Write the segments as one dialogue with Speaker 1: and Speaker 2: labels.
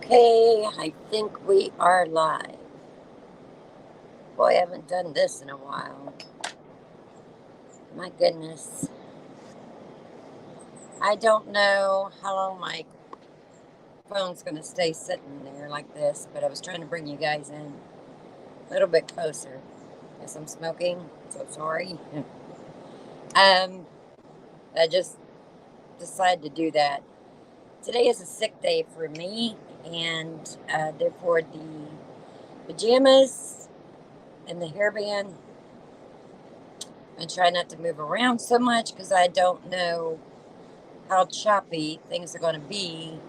Speaker 1: Okay, I think we are live. Boy, I haven't done this in a while. My goodness. I don't know how long my phone's going to stay sitting there like this, but I was trying to bring you guys in a little bit closer. Guess I'm smoking, so sorry. I just decided to do that. Today is a sick day for me, and therefore the pajamas and the hairband. I try not to move around so much because I don't know how choppy things are going to be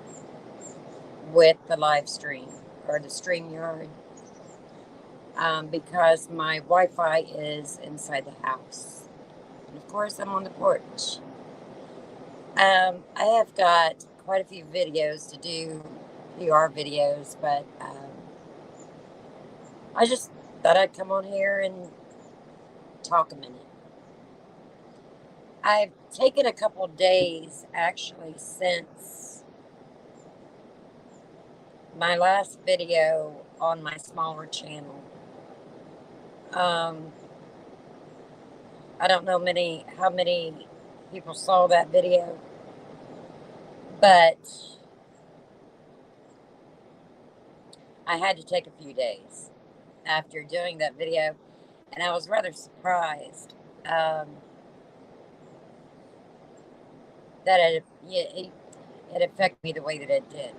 Speaker 1: with the live stream or the StreamYard because my Wi-Fi is inside the house. And of course, I'm on the porch. I have got quite a few videos to do, PR videos, but I just thought I'd come on here and talk a minute. I've taken a couple days actually since my last video on my smaller channel. I don't know how many people saw that video, but I had to take a few days after doing that video, and I was rather surprised that it affected me the way that it did.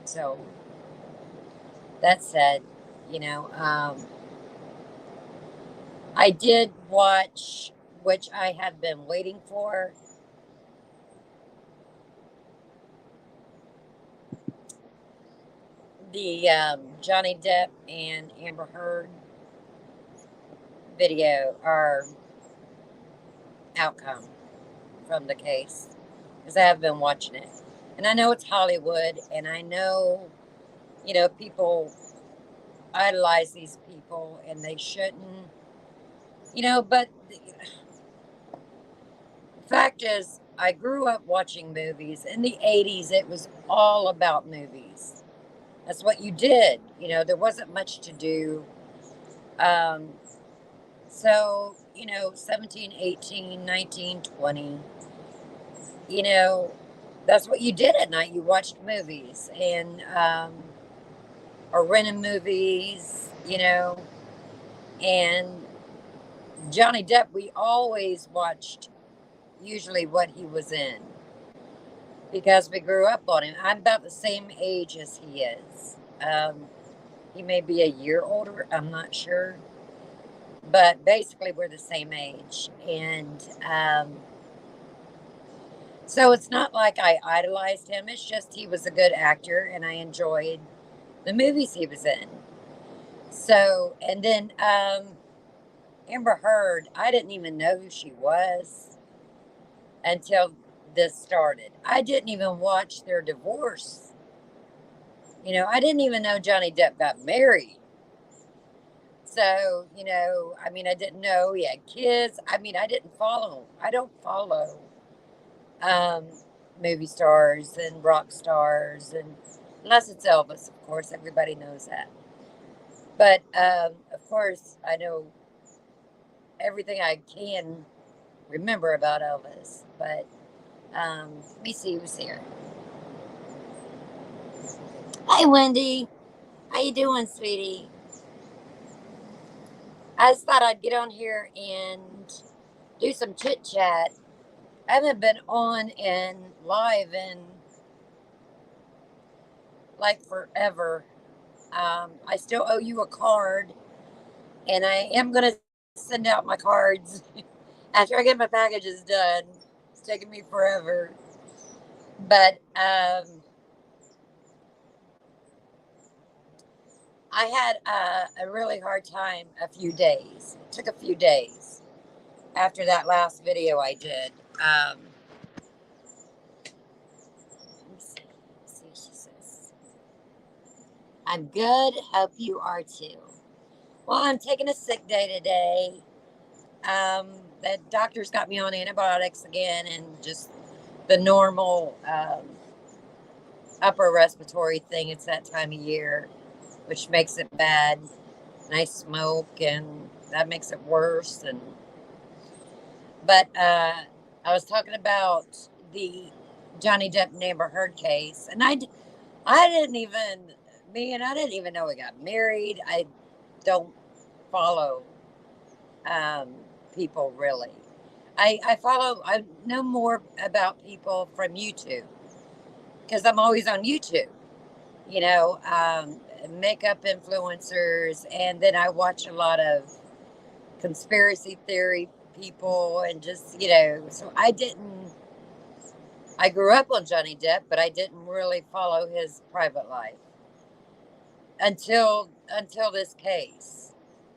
Speaker 1: So that said, you know, I did watch, which I have been waiting for, the Johnny Depp and Amber Heard video or outcome from the case, because I have been watching it. And I know it's Hollywood, and I know, people idolize these people, and they shouldn't, but the fact is, I grew up watching movies. In the 80s, it was all about movies. That's what you did. There wasn't much to do. So, 17, 18, 19, 20, that's what you did at night. You watched movies and, or rented movies, and Johnny Depp, we always watched usually what he was in because we grew up on him. I'm about the same age as he is. He may be a year older, I'm not sure. But basically, we're the same age. And so it's not like I idolized him. It's just he was a good actor, and I enjoyed the movies he was in. So, and then Amber Heard, I didn't even know who she was until this started. I didn't even watch their divorce. I didn't even know Johnny Depp got married. So, I didn't know he had kids. I didn't follow. I don't follow um, movie stars and rock stars, and unless it's Elvis, of course, everybody knows that. But of course, I know everything I can remember about Elvis. But let me see who's here. Hi, Wendy. How you doing, sweetie? I just thought I'd get on here and do some chit chat. I haven't been on and live in like forever. I still owe you a card, and I am going to send out my cards after I get my packages done. It's taking me forever. But I had a really hard time a few days. It took a few days after that last video I did. Let me see. She says, I'm good. Hope you are too. Well, I'm taking a sick day today. The doctor's got me on antibiotics again and just the normal upper respiratory thing. It's that time of year, which makes it bad. And I smoke, and that makes it worse. But I was talking about the Johnny Depp and Amber Heard case, and I didn't even I didn't even know we got married. I don't follow um, people really. I know more about people from YouTube because I'm always on YouTube. You know, makeup influencers, and then I watch a lot of conspiracy theory people, and just so I grew up on Johnny Depp, but I didn't really follow his private life until this case,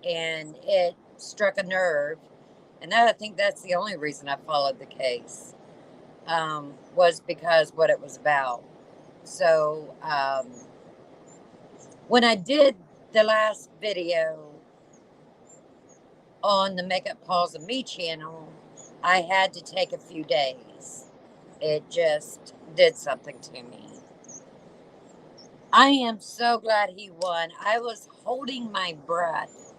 Speaker 1: and it struck a nerve, and I think that's the only reason I followed the case, was because what it was about. So when I did the last video on the Makeup Paws and Me channel, I had to take a few days. It just did something to me. I am so glad he won. I was holding my breath.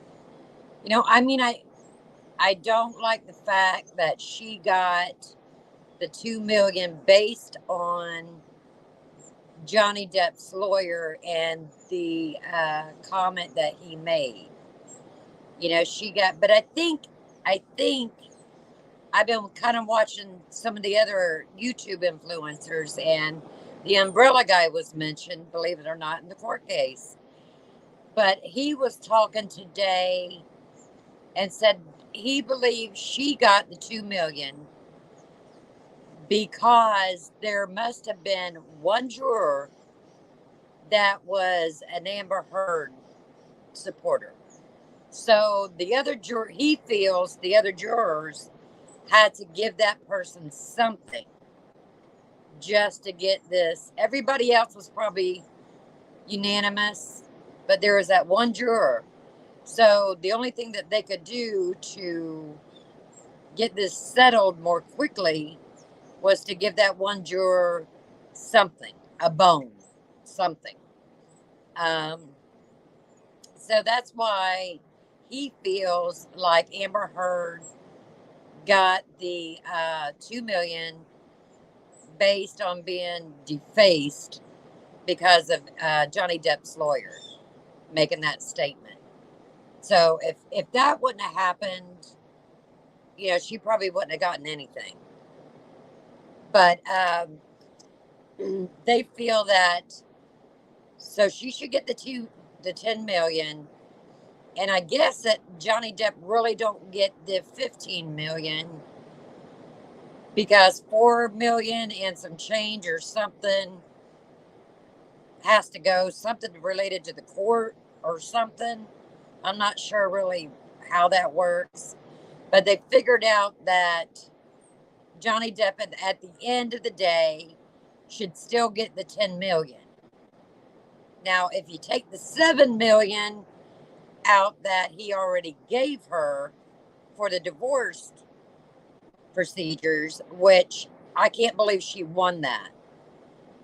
Speaker 1: I don't like the fact that she got the 2 million based on Johnny Depp's lawyer and the comment that he made. She got, but I think I've been kind of watching some of the other YouTube influencers, and the umbrella guy was mentioned, believe it or not, in the court case. But he was talking today and said he believes she got the 2 million because there must have been one juror that was an Amber Heard supporter. So he feels the other jurors had to give that person something just to get this. Everybody else was probably unanimous, but there was that one juror. So the only thing that they could do to get this settled more quickly was to give that one juror something, a bone, something. Um, so that's why he feels like Amber Heard got the 2 million based on being defaced because of Johnny Depp's lawyer making that statement. So if that wouldn't have happened, she probably wouldn't have gotten anything. But they feel that, so she should get the 10 million. And I guess that Johnny Depp really don't get the 15 million because 4 million and some change or something has to go, something related to the court or something. I'm not sure really how that works, but they figured out that Johnny Depp at the end of the day should still get the 10 million. Now, if you take the 7 million out that he already gave her for the divorce procedures, which I can't believe she won that.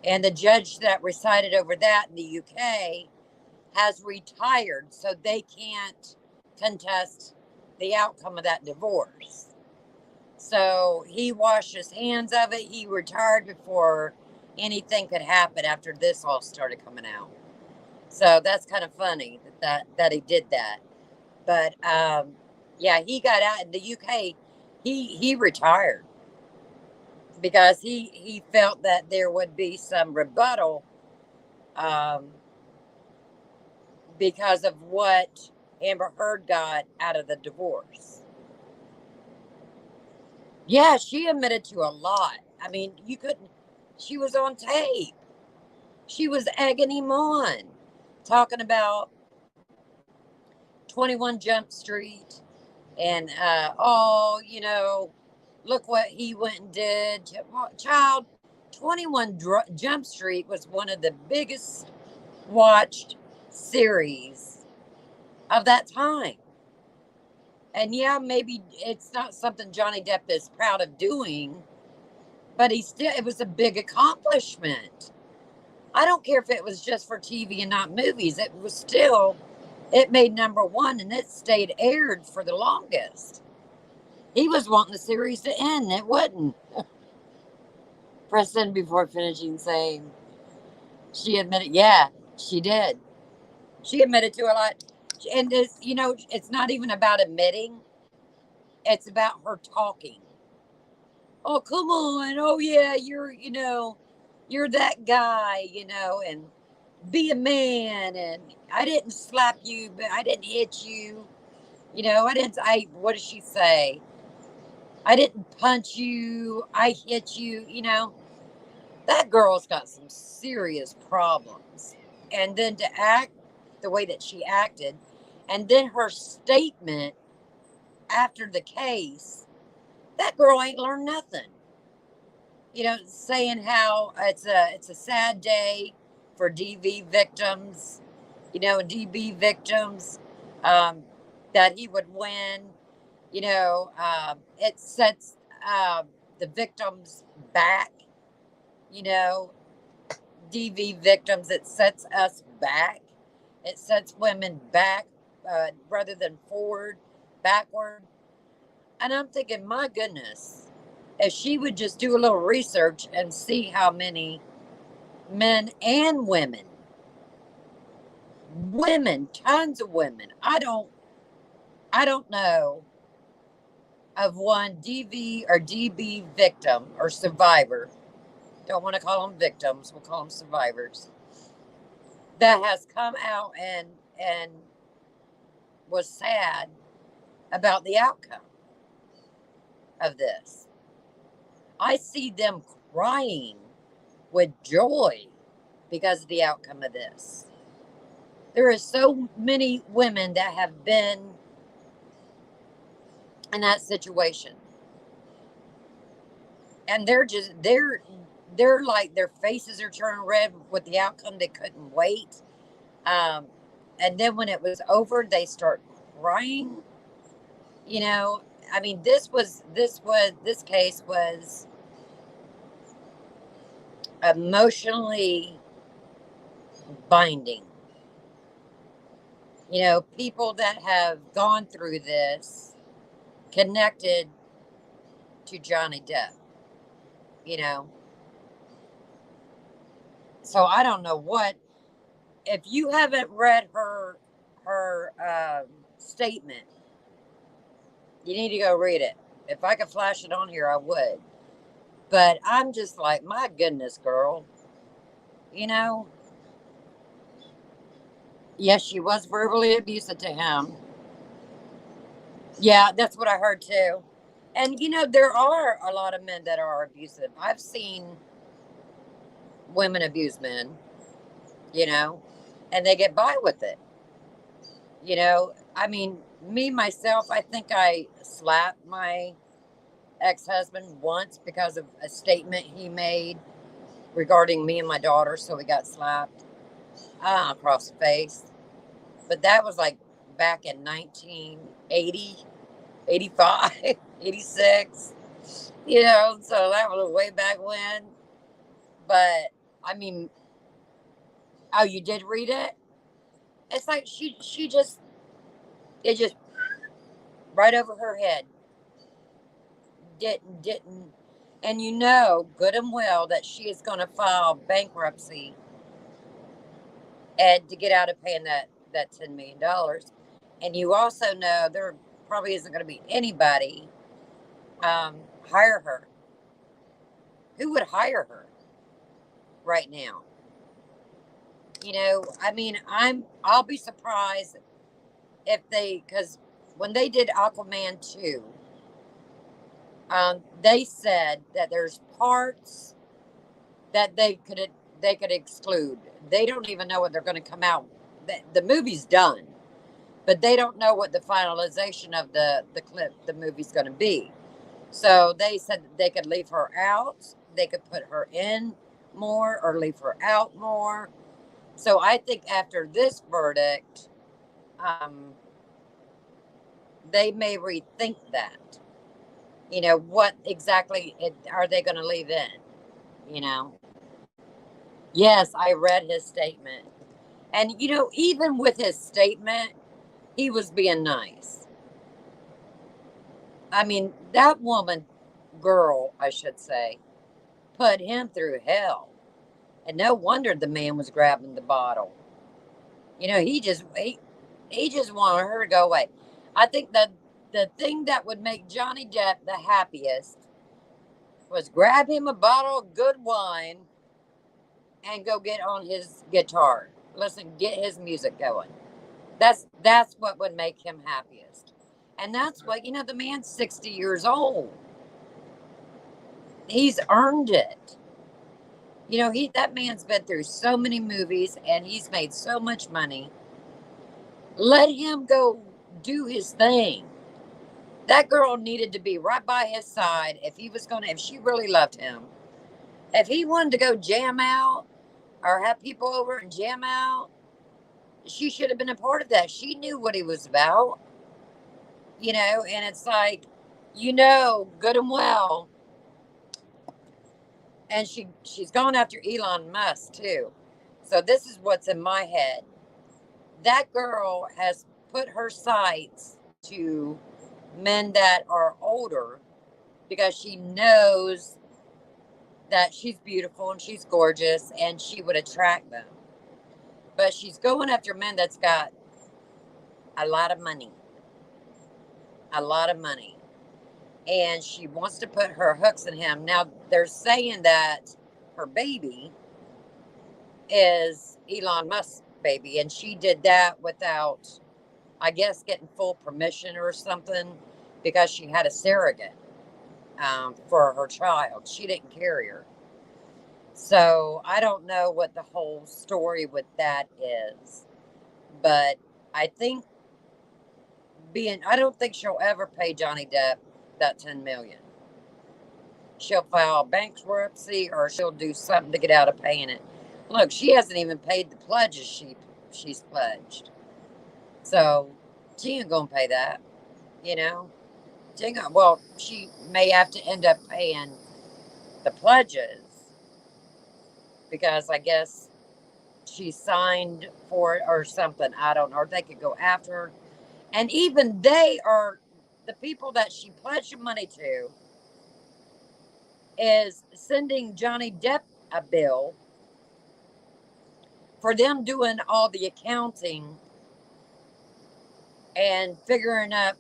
Speaker 1: And the judge that recited over that in the UK has retired, so they can't contest the outcome of that divorce. So he washed his hands of it. He retired before anything could happen after this all started coming out. So that's kind of funny that he did that. But yeah, he got out in the UK. He retired because he felt that there would be some rebuttal because of what Amber Heard got out of the divorce. Yeah, she admitted to a lot. I mean, you couldn't. She was on tape. She was egging him on, talking about 21 Jump Street and, look what he went and did. Child, 21 Jump Street was one of the biggest watched series of that time. And yeah, maybe it's not something Johnny Depp is proud of doing, but it was a big accomplishment. I don't care if it was just for TV and not movies. It was still, it made number one and it stayed aired for the longest. He was wanting the series to end. It wouldn't. Preston, before finishing, saying she admitted, yeah, she did. She admitted to a lot. And this, it's not even about admitting, it's about her talking. Oh, come on. Oh, yeah, you're that guy, and be a man. And I didn't slap you, but I didn't hit you. What does she say? I didn't punch you. I hit you. That girl's got some serious problems. And then to act the way that she acted, and then her statement after the case, that girl ain't learned nothing. Saying how it's a sad day for DV victims, DB victims, um, that he would win. It sets the victims back. You know, DV victims. It sets us back. It sets women back rather than forward, backward. And I'm thinking, my goodness, if she would just do a little research and see how many men and women, tons of women. I don't know of one DV or DB victim or survivor. Don't want to call them victims. We'll call them survivors. That has come out and was sad about the outcome of this. I see them crying with joy because of the outcome of this. There is so many women that have been in that situation, and they're like their faces are turning red with the outcome. They couldn't wait, um, and then when it was over, they start crying. You know, I mean, this case was emotionally binding. People that have gone through this connected to Johnny Depp. You know, so I don't know what. If you haven't read her statement, you need to go read it. If I could flash it on here, I would. But I'm just like, my goodness, girl. You know, yes, she was verbally abusive to him. Yeah, that's what I heard too. And there are a lot of men that are abusive. I've seen women abuse men, you know, and they get by with it. I mean, me myself, I think I slapped my ex-husband once because of a statement he made regarding me and my daughter, so we got slapped across the face. But that was like back in 1980, 85, 86. So that was way back when. But I mean, oh, you did read it? It's like she just, it just right over her head. Didn't, and good and well that she is going to file bankruptcy and to get out of paying that $10 million. And you also know there probably isn't going to be anybody hire her. Who would hire her right now? I mean, I'll be surprised if because when they did Aquaman 2, they said that there's parts that they could exclude. They don't even know what they're going to come out. The movie's done, but they don't know what the finalization of the movie's going to be. So they said that they could leave her out. They could put her in more or leave her out more. So I think after this verdict, they may rethink that. What exactly are they going to leave in? You know, Yes, I read his statement. And, even with his statement, he was being nice. I mean, that woman, girl, I should say, put him through hell. And no wonder the man was grabbing the bottle. He just wanted her to go away. I think that the thing that would make Johnny Depp the happiest was grab him a bottle of good wine and go get on his guitar. Listen, get his music going. That's what would make him happiest. And that's what, the man's 60 years old. He's earned it. That man's been through so many movies and he's made so much money. Let him go do his thing. That girl needed to be right by his side if she really loved him. If he wanted to go jam out or have people over and jam out, she should have been a part of that. She knew what he was about, and it's like, good and well. And she's gone after Elon Musk too. So this is what's in my head. That girl has put her sights to men that are older because she knows that she's beautiful and she's gorgeous and she would attract them. But she's going after men that's got a lot of money. A lot of money. And she wants to put her hooks in him. Now, they're saying that her baby is Elon Musk's baby, and she did that without, I guess, getting full permission or something because she had a surrogate for her child. She didn't carry her. So I don't know what the whole story with that is, but I think I don't think she'll ever pay Johnny Depp that 10 million. She'll file bankruptcy or she'll do something to get out of paying it. Look, she hasn't even paid the pledges she's pledged. So she ain't gonna pay that, you know. Well, she may have to end up paying the pledges because I guess she signed for it or something. I don't know. Or they could go after her. And even they are the people that she pledged money to is sending Johnny Depp a bill for them doing all the accounting and figuring up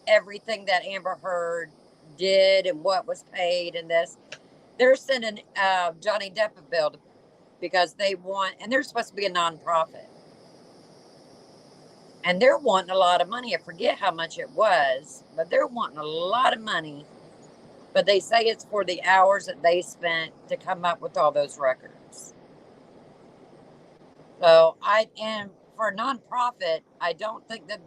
Speaker 1: everything that Amber Heard did and what was paid and this. They're sending Johnny Depp a bill because they want, and they're supposed to be a nonprofit. And they're wanting a lot of money. I forget how much it was, but they're wanting a lot of money. But they say it's for the hours that they spent to come up with all those records. And for a nonprofit, I don't think that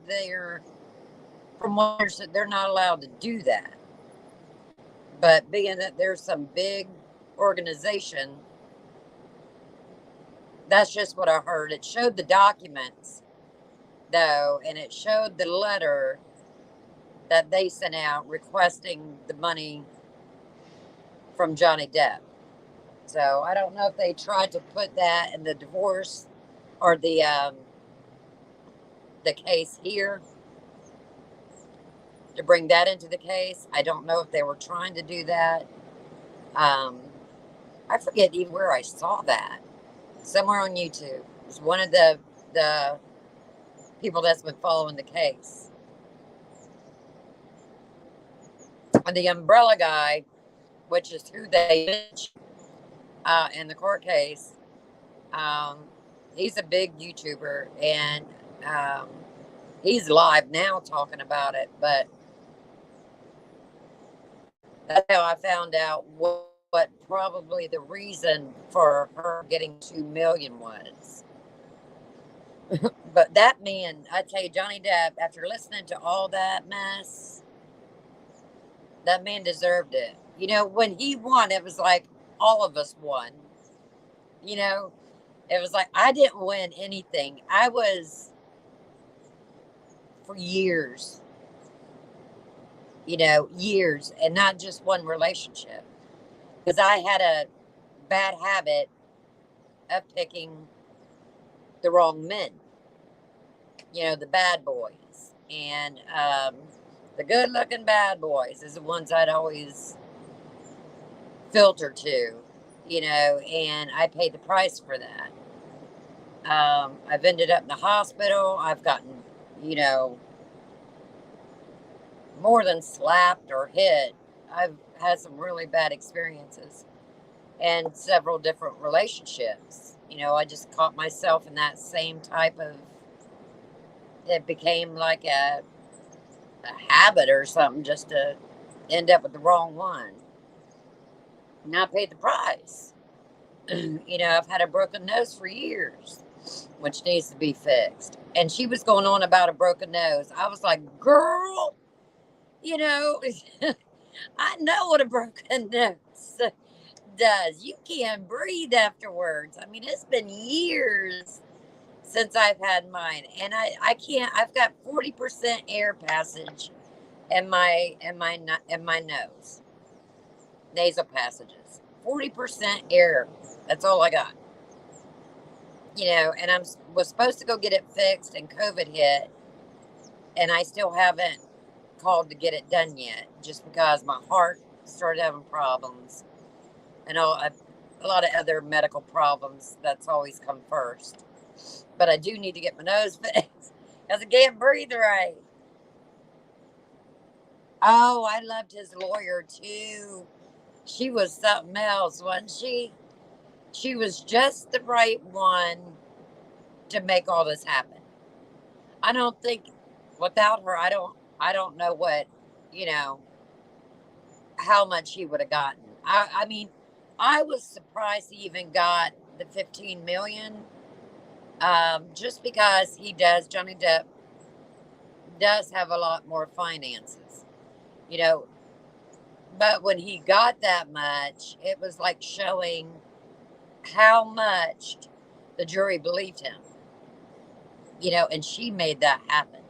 Speaker 1: from what I understand, they're not allowed to do that. But being that there's some big organization, that's just what I heard. It showed the documents, though, and it showed the letter that they sent out requesting the money from Johnny Depp. So I don't know if they tried to put that in the divorce or the case here to bring that into the case. I don't know if they were trying to do that. I forget even where I saw that. Somewhere on YouTube. It was one of the people that's been following the case. And the umbrella guy, which is who they mentioned in the court case, um, he's a big YouTuber and he's live now talking about it. But that's how I found out what probably the reason for her getting 2 million was. But that man, I tell you, Johnny Depp, after listening to all that mess, that man deserved it. When he won, it was like all of us won. You know, it was like I didn't win anything. I was for years, years, and not just one relationship. Because I had a bad habit of picking the wrong men, the bad boys. And the good looking bad boys is the ones I'd always filter to, and I paid the price for that. I've ended up in the hospital. I've gotten, more than slapped or hit. I've had some really bad experiences and several different relationships. I just caught myself in that same type of, it became like a habit or something just to end up with the wrong one. And I paid the price. I've had a broken nose for years, which needs to be fixed. And she was going on about a broken nose. I was like, girl, you know, I know what a broken nose does. You can't breathe afterwards. I mean, it's been years since I've had mine, and I can't. I've got 40% air passage in my nose, nasal passages. 40% air. That's all I got. And was supposed to go get it fixed, and COVID hit, and I still haven't called to get it done yet, just because my heart started having problems, and a lot of other medical problems. That's always come first. But I do need to get my nose fixed because I can't breathe right. Oh, I loved his lawyer too. She was something else, wasn't she? She was just the right one to make all this happen. I don't think without her, I don't know what, you know, how much he would have gotten. I mean, I was surprised he even got the 15 million. Just because Johnny Depp does have a lot more finances, you know. But when he got that much, it was like showing how much the jury believed him, and she made that happen.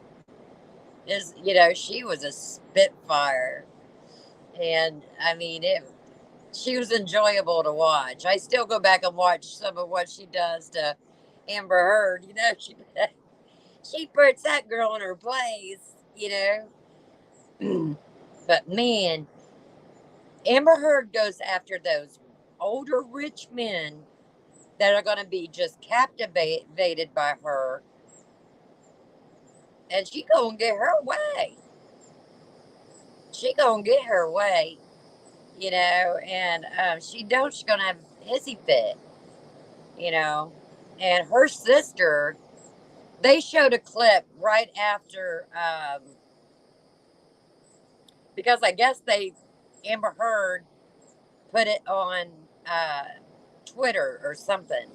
Speaker 1: She was a spitfire. And I mean, she was enjoyable to watch. I still go back and watch some of what she does to Amber Heard. She puts that girl in her place. But man, Amber Heard goes after those older rich men that are going to be just captivated by her, and she gonna get her way. She gonna get her way, and she's gonna have hissy fit, you know. And her sister, they showed a clip right after, because I guess Amber Heard put it on uh, Twitter or something.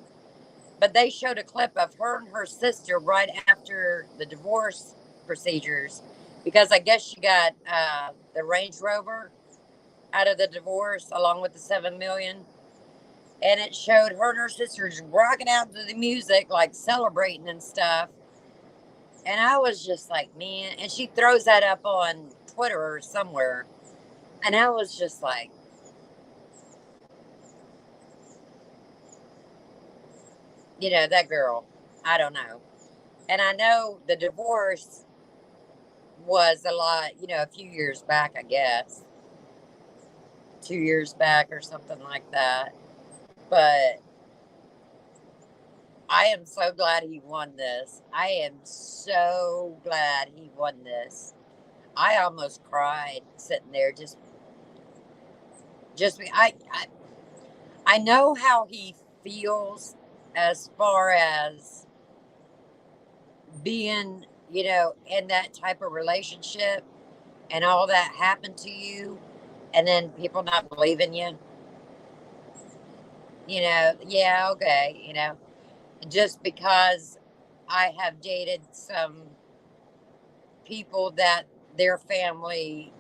Speaker 1: But they showed a clip of her and her sister right after the divorce procedures, because I guess she got the Range Rover out of the divorce along with the 7 million. And it showed her and her sisters rocking out to the music, like celebrating and stuff. And I was just like, man. And she throws that up on Twitter or somewhere. And I was just like, that girl, I don't know. And I know the divorce was a lot, a few years back, I guess. 2 years back or something like that. But I am so glad he won this. I am so glad he won this. I almost cried sitting there. I know how he feels as far as being, in that type of relationship, and all that happened to you, and then people not believing you. Yeah, okay, just because I have dated some people that their family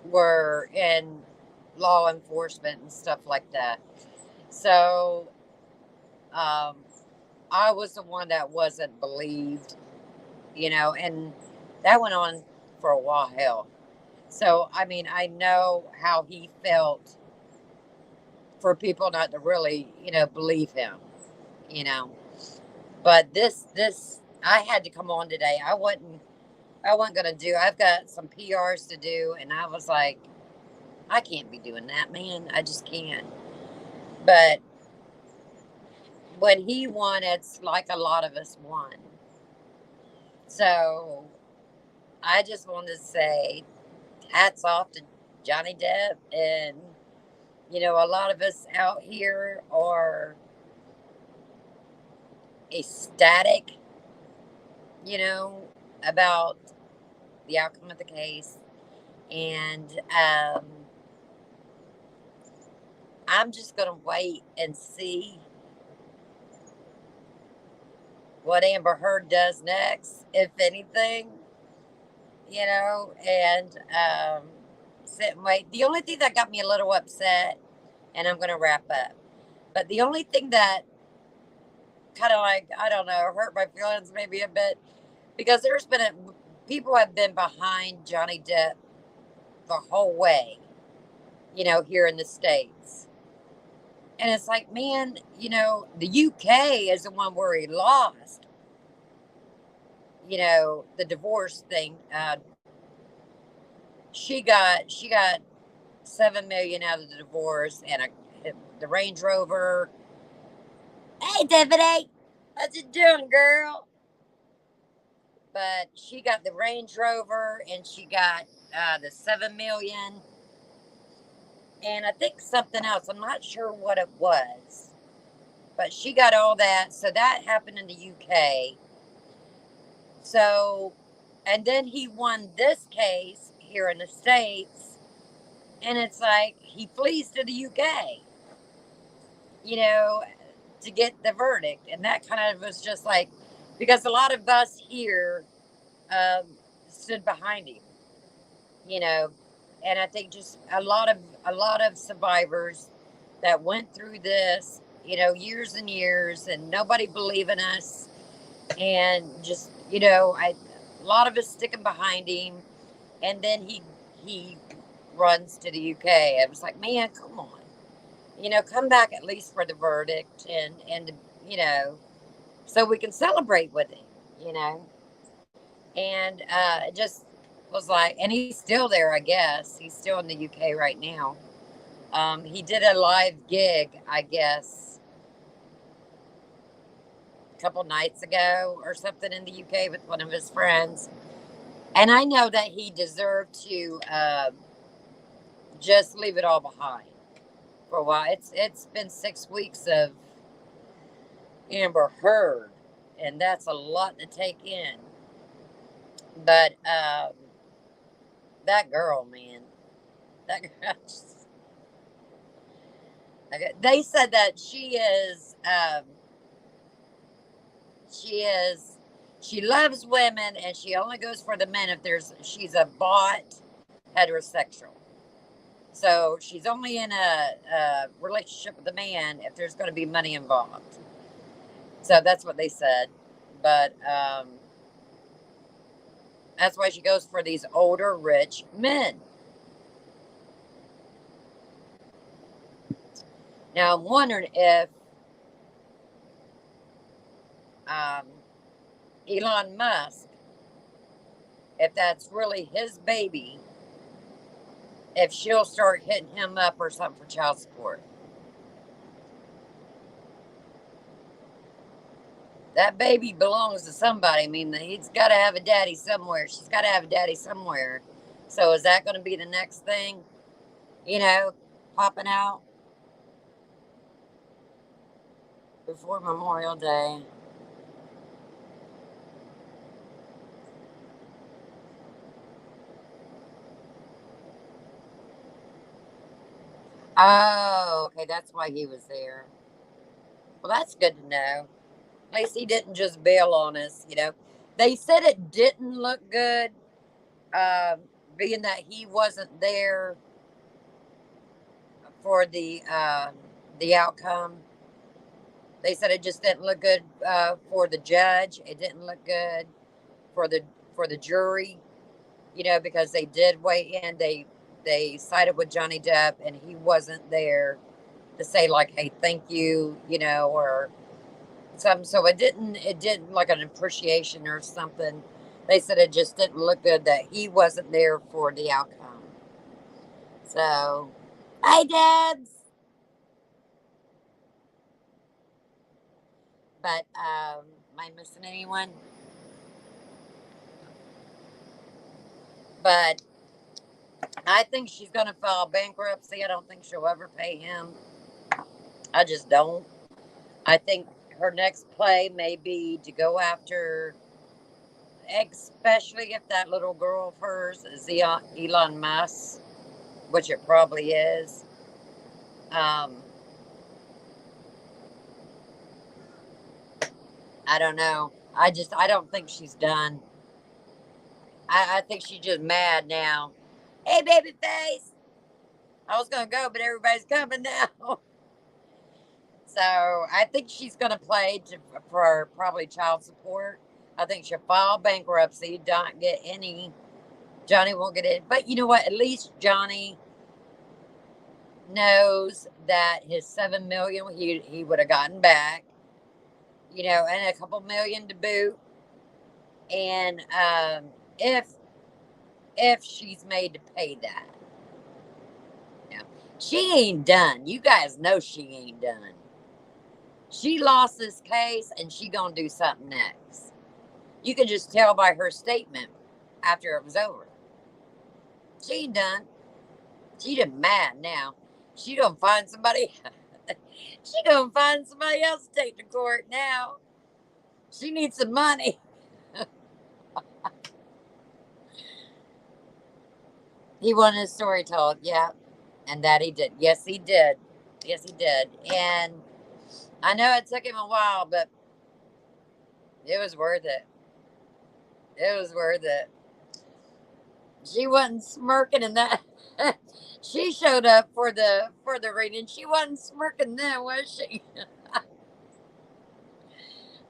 Speaker 1: were in law enforcement and stuff like that. So um, I was the one that wasn't believed, and that went on for a while. So, I mean, I know how he felt for people not to really, believe him, you know. But this I had to come on today. I wasn't gonna do. I've got some PRs to do, and I was like, I can't be doing that, man. I just can't. But when he won, it's like a lot of us won. So I just wanted to say hats off to Johnny Depp. And, a lot of us out here are ecstatic, you know, about the outcome of the case. And I'm just going to wait and see what Amber Heard does next, if anything, and sit and wait. The only thing that got me a little upset, and I'm going to wrap up, but the only thing that kind of like, I don't know, hurt my feelings maybe a bit, because people have been behind Johnny Depp the whole way, here in the States. And it's like, man, the UK is the one where he lost, the divorce thing. She got 7 million out of the divorce and the Range Rover. Hey, Tiffany, how's it doing, girl? But she got the Range Rover and she got the 7 million, and I think something else. I'm not sure what it was, but she got all that. So that happened in the UK. So, and then he won this case here in the States, and it's like he flees to the UK, you know, to get the verdict. And that kind of was just like, because a lot of us here um, stood behind him, you know, and I think just a lot of survivors that went through this, years and years, and nobody believing us, and just a lot of us sticking behind him, and then he runs to the UK. I was like, man, come on, come back at least for the verdict, and so we can celebrate with him, you know, and it just was like, and he's still there, I guess. He's still in the UK right now. He did a live gig, I guess, a couple nights ago or something in the UK with one of his friends. And I know that he deserved to just leave it all behind for a while. It's been 6 weeks of Amber Heard, and that's a lot to take in. But that girl, man, that girl. They said that she loves women and she only goes for the men if she's a bought heterosexual. So she's only in a relationship with a man if there's going to be money involved. So that's what they said. But that's why she goes for these older, rich men. Now I'm wondering if um, Elon Musk, if that's really his baby, if she'll start hitting him up or something for child support. That baby belongs to somebody. I mean, he's got to have a daddy somewhere. She's got to have a daddy somewhere. So is that going to be the next thing, popping out before Memorial Day? Oh, okay. That's why he was there. Well, that's good to know. At least he didn't just bail on us. They said it didn't look good, um, being that he wasn't there for the outcome. They said it just didn't look good for the judge. It didn't look good for the jury, because they did weigh in. They sided with Johnny Depp, and he wasn't there to say like, "Hey, thank you," or something. So it didn't like an appreciation or something. They said it just didn't look good that he wasn't there for the outcome. So, hi, Debs. But am I missing anyone? But I think she's going to file bankruptcy. I don't think she'll ever pay him. I just don't. I think her next play may be to go after, especially if that little girl of hers is Elon Musk, which it probably is. Um, I don't know. I don't think she's done. I think she's just mad now. Hey, baby face. I was gonna go, but everybody's coming now. So I think she's gonna play for probably child support. I think she'll file bankruptcy. Don't get any. Johnny won't get it. But you know what? At least Johnny knows that his 7 million he would have gotten back. And a couple million to boot. And if she's made to pay that, she ain't done. You guys know she ain't done. She lost this case, and she gonna do something next. You can just tell by her statement after it was over. She ain't done. She just mad now. She gonna find somebody. She gonna find somebody else to take to court now. She needs some money. He wanted his story told, yeah, and that he did. Yes, he did. Yes, he did. And I know it took him a while, but it was worth it. It was worth it. She wasn't smirking in that. She showed up for the reading. She wasn't smirking then, was she?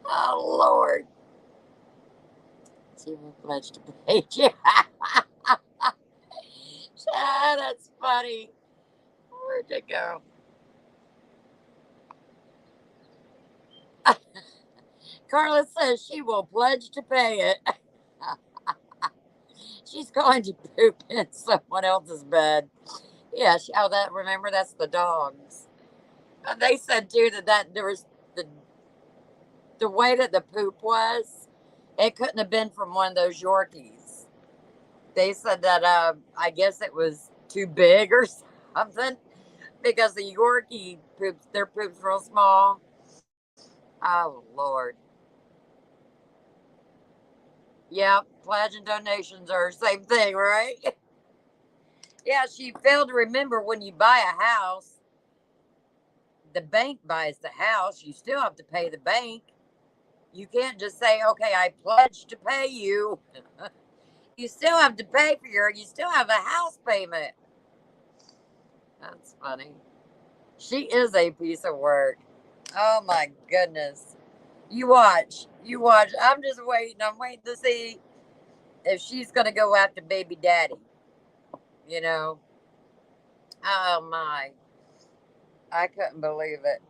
Speaker 1: Oh Lord. She was pledged to pay you. That's funny. Where'd it go? Carla says she will pledge to pay it. She's going to poop in someone else's bed. Yeah, remember, that's the dogs. They said too that there was the way that the poop was, it couldn't have been from one of those Yorkies. They said that I guess it was too big or something because the Yorkie poops, their poops real small. Oh Lord. Yep, pledge and donations are the same thing, right? Yeah, she failed to remember when you buy a house, the bank buys the house. You still have to pay the bank. You can't just say, okay, I pledge to pay you. You still have to pay you still have a house payment. That's funny. She is a piece of work. Oh my goodness. You watch. You watch. I'm just waiting. I'm waiting to see if she's going to go after baby daddy. You know? Oh my. I couldn't believe it.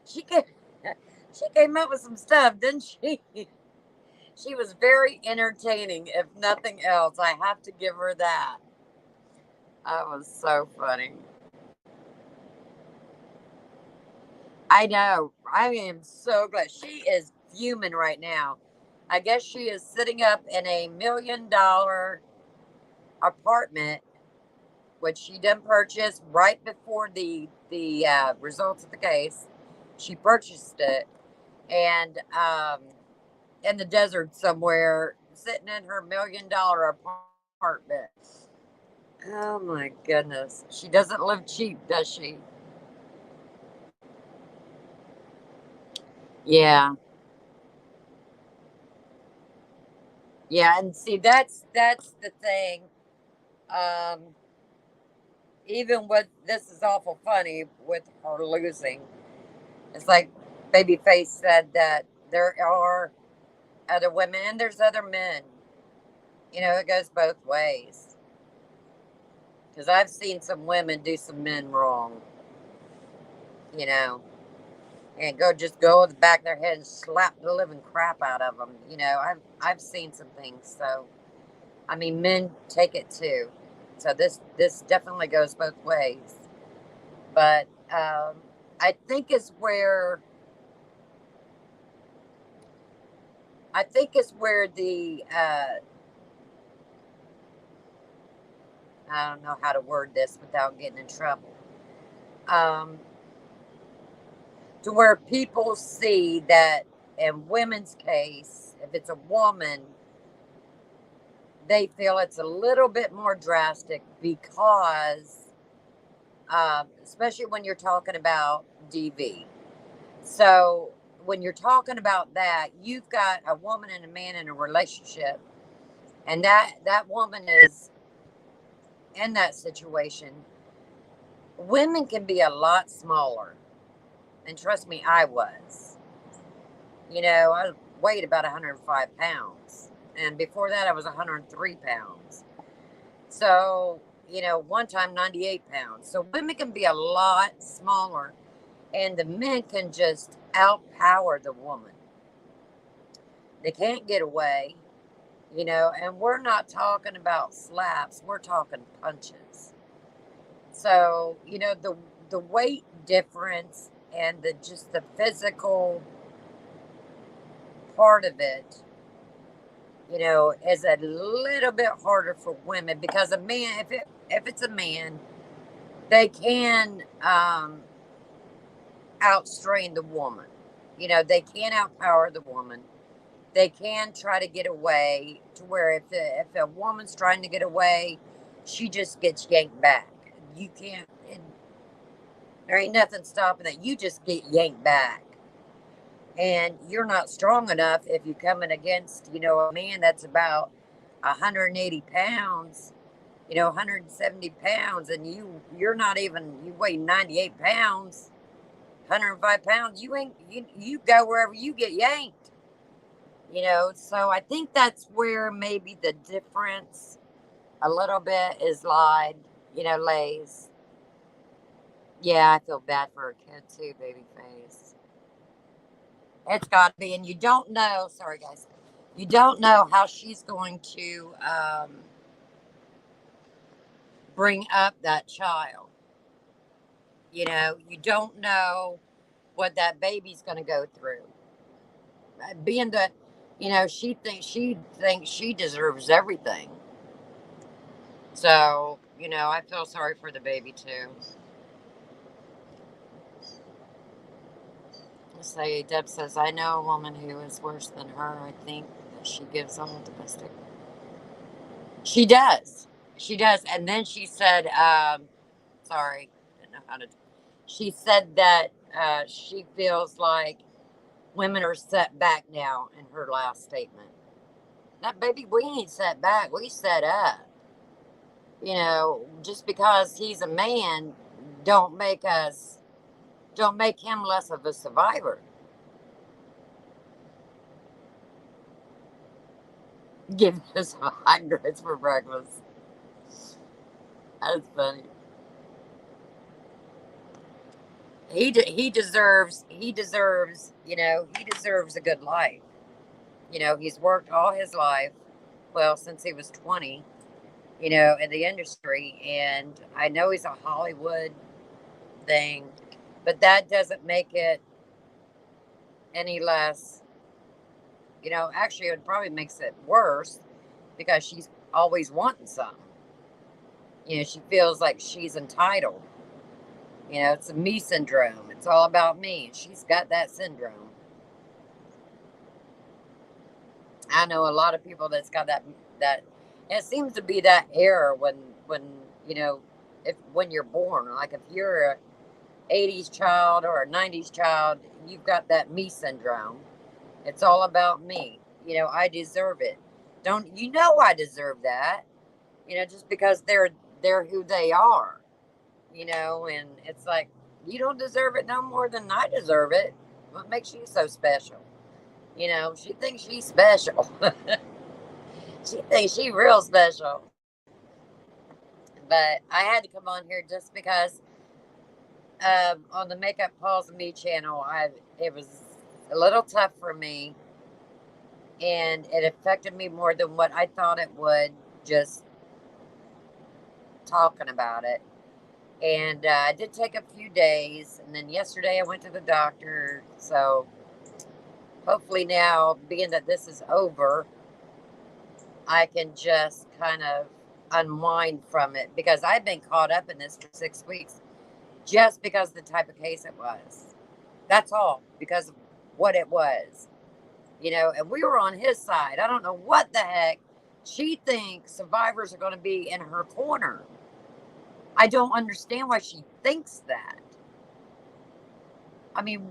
Speaker 1: She came, she came up with some stuff, didn't she? She was very entertaining, if nothing else. I have to give her that. That was so funny. I know. I am so glad. She is fuming right now. I guess she is sitting up in a $1 million apartment, which she done purchased right before the results of the case. She purchased it, and in the desert somewhere, sitting in her $1 million apartment. Oh my goodness. She doesn't live cheap, does she? Yeah. Yeah, and see that's the thing. Um Even with this is awful funny with her losing. It's like Babyface said that there are other women and there's other men. It goes both ways. Because I've seen some women do some men wrong, you know, and go in the back of their head and slap the living crap out of them. I've seen some things. So I mean, men take it too. So this definitely goes both ways. But I think is where the I don't know how to word this without getting in trouble. Um, to where people see that in women's case, if it's a woman, they feel it's a little bit more drastic because, especially when you're talking about DV. So when you're talking about that, you've got a woman and a man in a relationship, and that woman is in that situation. Women can be a lot smaller, and trust me, I was. I weighed about 105 pounds, and before that, I was 103 pounds. So, one time 98 pounds. So women can be a lot smaller, and the men can just outpower the woman. They can't get away, and we're not talking about slaps, we're talking punches. So, the weight difference and the physical part of it, is a little bit harder for women because a man, if it's a man, they can outstrain the woman. They can outpower the woman. They can try to get away to where if a woman's trying to get away, she just gets yanked back. You can't. There ain't nothing stopping that. You just get yanked back. And you're not strong enough if you're coming against, a man that's about 180 pounds, 170 pounds, and you're not even, you weigh 98 pounds, 105 pounds, you go wherever you get yanked, so I think that's where maybe the difference a little bit is lied, lays. Yeah, I feel bad for her kid too, baby face. It's got to be, and you don't know. Sorry, guys. You don't know how she's going to bring up that child. You don't know what that baby's going to go through. Being the, she thinks she deserves everything. So I feel sorry for the baby too. Say Deb says, I know a woman who is worse than her. I think that she gives all domestic. She does. She does. And then she said, sorry, didn't know how to. She said that she feels like women are set back now in her last statement. That baby, we ain't set back. We set up. Just because he's a man, don't make him less of a survivor. Give us hot grits for breakfast. That's funny. He deserves a good life. He's worked all his life, well, since he was 20, in the industry, and I know he's a Hollywood thing, but that doesn't make it any less. Actually, it probably makes it worse because she's always wanting something. She feels like she's entitled. It's a me syndrome. It's all about me. She's got that syndrome. I know a lot of people that's got that. It seems to be that error when if when you're born. Like if you're a 80s child or a 90s child, you've got that me syndrome. It's all about me. I deserve it. Don't you know I deserve that? Just because they're who they are. And it's like you don't deserve it no more than I deserve it. What makes you so special? She thinks she's special. She thinks she's real special. but I had to come on here just because on the Makeup Paul's Me channel, it was a little tough for me, and it affected me more than what I thought it would. Just talking about it, and I did take a few days, and then yesterday I went to the doctor. So hopefully now, being that this is over, I can just kind of unwind from it because I've been caught up in this for 6 weeks just because of the type of case it was. That's all, because of what it was, and we were on his side. I don't know what the heck she thinks survivors are going to be in her corner. I don't understand why she thinks that. I mean,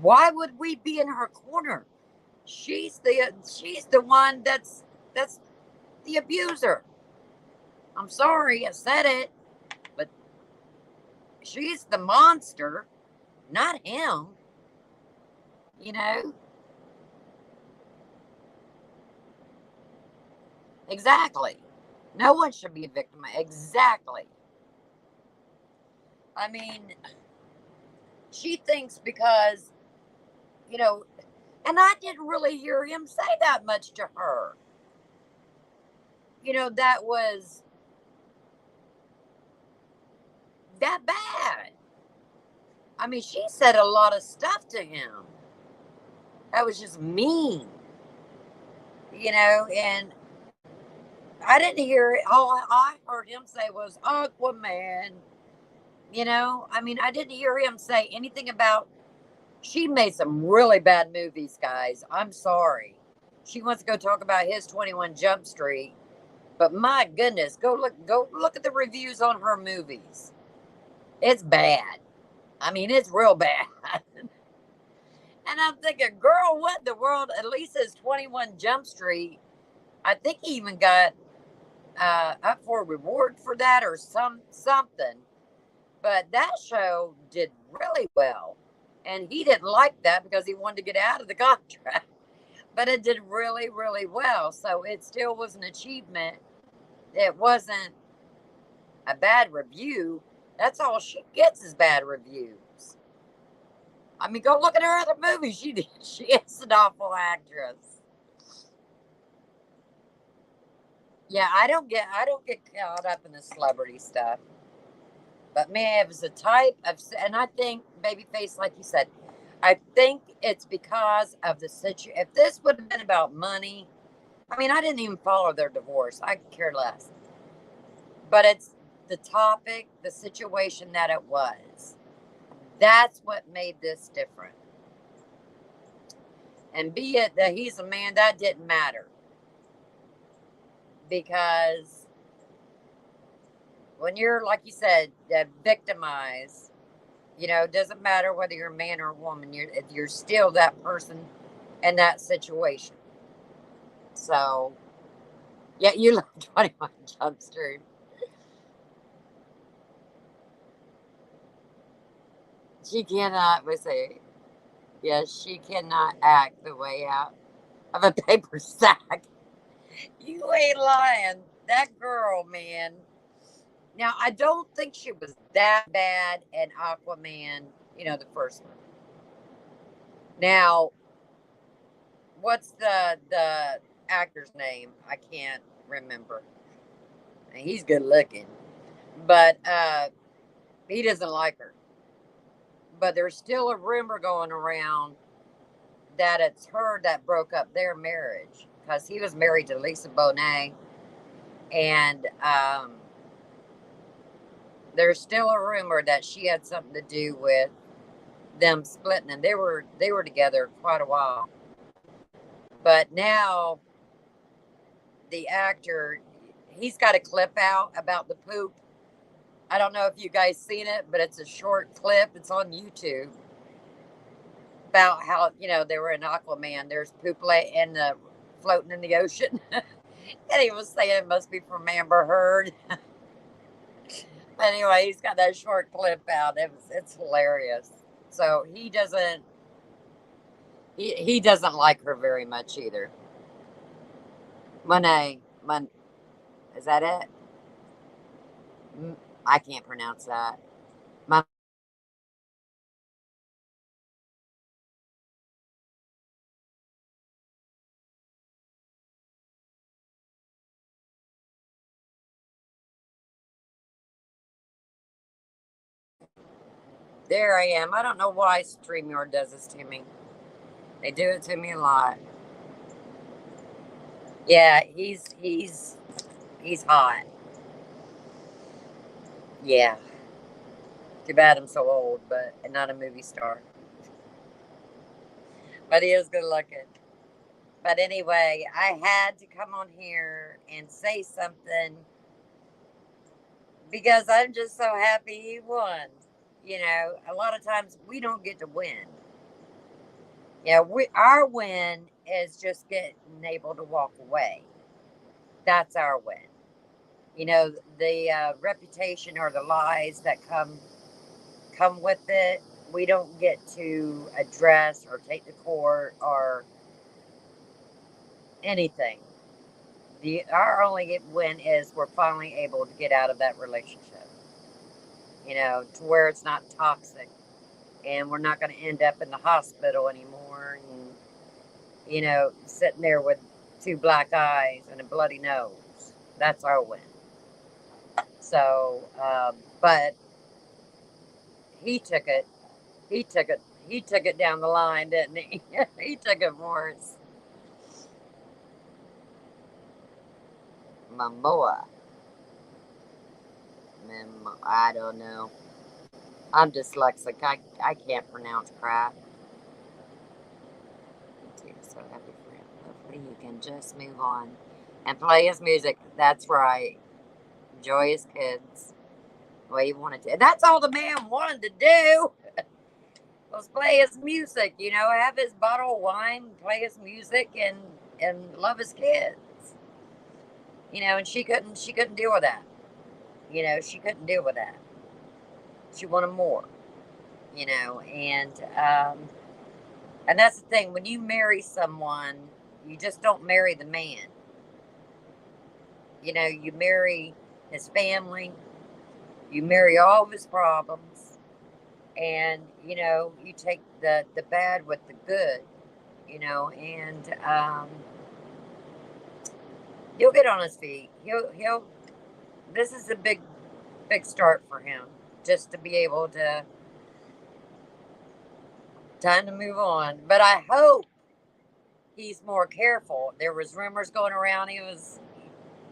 Speaker 1: why would we be in her corner? She's the one that's the abuser. I'm sorry, I said it, but she's the monster, not him. You know? Exactly. No one should be a victim. Exactly. I mean, she thinks because, you know, and I didn't really hear him say that much to her. That was that bad. I mean, she said a lot of stuff to him. That was just mean, and I didn't hear it. All I heard him say was Aquaman. I mean, I didn't hear him say anything about. She made some really bad movies, guys. I'm sorry. She wants to go talk about his 21 Jump Street, but my goodness, go look at the reviews on her movies. It's bad. I mean, it's real bad. And I'm thinking, girl, what in the world? At least his 21 Jump Street. I think he even got up for a reward for that or something. But that show did really well. And he didn't like that because he wanted to get out of the contract. But it did really, really well. So it still was an achievement. It wasn't a bad review. That's all she gets is bad reviews. I mean, go look at her other movies. She is an awful actress. Yeah, I don't get caught up in the celebrity stuff. But man, it was a type of, and I think Babyface, like you said, I think it's because of the situation. If this would have been about money, I mean, I didn't even follow their divorce. I could care less. But it's the topic, the situation that it was. That's what made this different. And be it that he's a man, that didn't matter. Because when you're, like you said, victimized, it doesn't matter whether you're a man or a woman, you're still that person in that situation. So, yeah, you love 21 Jump Street. She cannot, we say, yes, she cannot act the way out of a paper sack. You ain't lying. That girl, man. Now, I don't think she was that bad in Aquaman, the first one. Now, what's the actor's name? I can't remember. He's good looking, but he doesn't like her. But there's still a rumor going around that it's her that broke up their marriage because he was married to Lisa Bonet, and there's still a rumor that she had something to do with them splitting, and they were together quite a while. But now the actor, he's got a clip out about the poop. I don't know if you guys seen it, but it's a short clip. It's on YouTube about how they were in Aquaman. There's poop floating in the ocean, and he was saying it must be from Amber Heard. Anyway, he's got that short clip out. It's hilarious. So he doesn't like her very much either. Monet, is that it? I can't pronounce that. My There I am. I don't know why StreamYard does this to me. They do it to me a lot. Yeah, he's hot. Yeah. Too bad I'm so old, but not a movie star. But he is good looking. But anyway, I had to come on here and say something because I'm just so happy he won. You know, a lot of times we don't get to win. Yeah, our win is just getting able to walk away. That's our win. You know, the reputation or the lies that come with it, we don't get to address or take to court or anything. Our only win is we're finally able to get out of that relationship. You know, to where it's not toxic, and we're not going to end up in the hospital anymore. And you know, sitting there with two black eyes and a bloody nose. That's our win. So, but he took it. He took it. He took it down the line, didn't he? He took it worse. Momoa. I don't know. I'm dyslexic. I can't pronounce crap. So happy for him. Hopefully he can just move on and play his music. That's right. Enjoy his kids. Well, he wanted to. That's all the man wanted to do. Was play his music. You know, have his bottle of wine, play his music, and love his kids. You know, and she couldn't deal with that. You know, she couldn't deal with that. She wanted more. You know, and that's the thing. When you marry someone, you just don't marry the man. You know, you marry his family, you marry all of his problems, and you know, you take the bad with the good. You know, and he'll get on his feet. He'll. This is a big start for him, just to be able to time to move on. But I hope he's more careful. There was rumors going around he was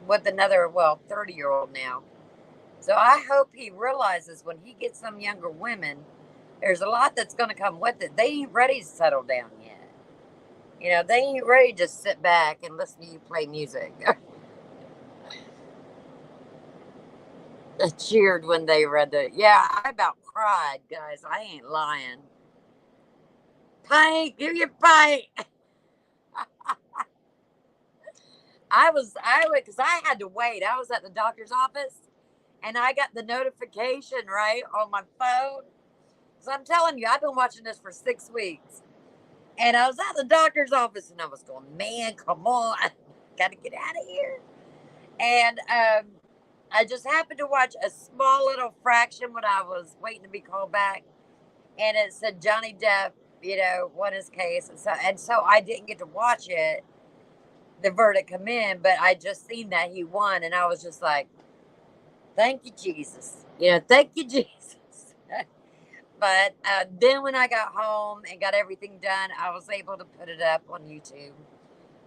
Speaker 1: with another 30-year-old now. So I hope he realizes when he gets some younger women, there's a lot that's going to come with it. They ain't ready to settle down yet. You know, they ain't ready to just sit back and listen to you play music. I cheered when they read the. Yeah, I about cried, guys. I ain't lying. Pint, give you a pint. Because I had to wait. I was at the doctor's office and I got the notification right on my phone. So I'm telling you, I've been watching this for 6 weeks. And I was at the doctor's office and I was going, man, come on. Gotta get out of here. And I just happened to watch a small little fraction when I was waiting to be called back. And it said Johnny Depp, you know, won his case. And so I didn't get to watch it, the verdict come in, but I just seen that he won. And I was just like, thank you, Jesus. You know, thank you, Jesus. But then when I got home and got everything done, I was able to put it up on YouTube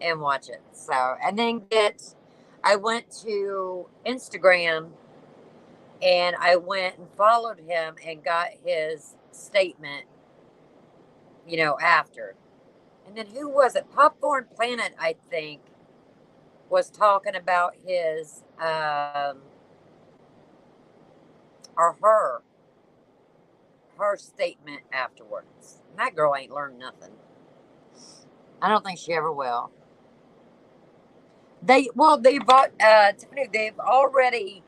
Speaker 1: and watch it. So, and then I went to Instagram and I went and followed him and got his statement, you know, after. And then who was it? Popcorn Planet, I think, was talking about his, or her statement afterwards. And that girl ain't learned nothing. I don't think she ever will. They bought Tiffany. They've already.